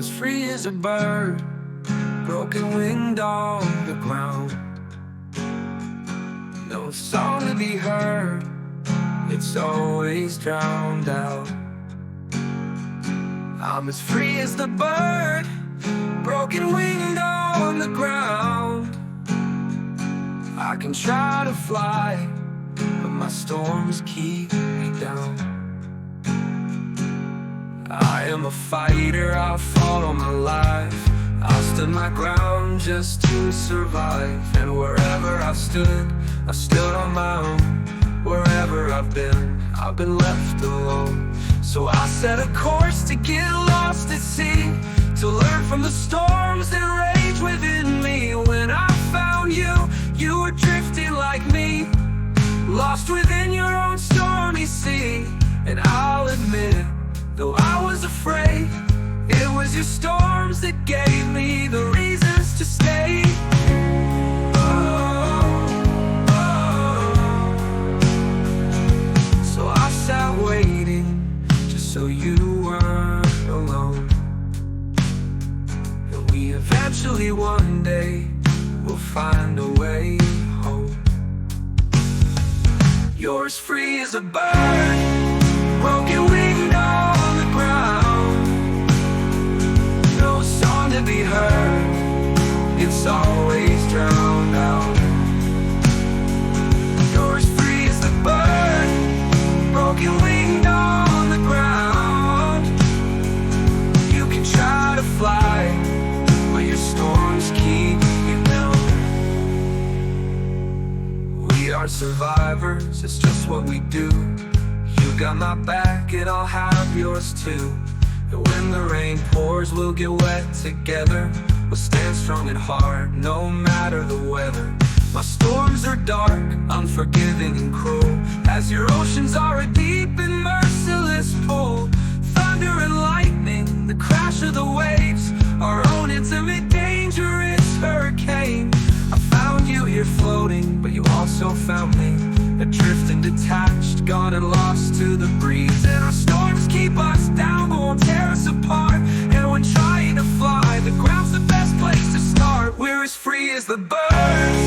as free as a bird, broken winged on the ground. No song to be heard, it's always drowned out. I'm as free as the bird, broken winged on the ground. I can try to fly, but my storms keep me down. I am a fighter, I fought all my life. I stood my ground just to survive. And wherever I've stood on my own. Wherever I've been left alone. So I set a course to get lost at sea, to learn from the storms that rage within me. When I found you, you were drifting like me, lost within your own stormy sea. And I'll admit it, though I was afraid, it was your storms that gave me the reasons to stay. So I sat waiting, just so you weren't alone. And we eventually one day will find a way home. You're as free as a bird, broken winged on the ground. No song to be heard, it's always drowned out. You're as free as the bird, broken winged on the ground. You can try to fly, but your storms keep you down. We are survivors, it's just what we do. You got my back and I'll have yours too. And when the rain pours, we'll get wet together. We'll stand strong and hard, no matter the weather. My storms are dark, unforgiving and cruel, as your oceans are a deep and merciless pull. Thunder and lightning, the crash of the waves, our own intimate dangerous hurricane. I found you here floating, but you also found me, adrift and detached, gone and lost to the breeze. And our storms keep us down, but won't tear us apart. And when trying to fly, the ground's the best place to start. We're as free as the birds,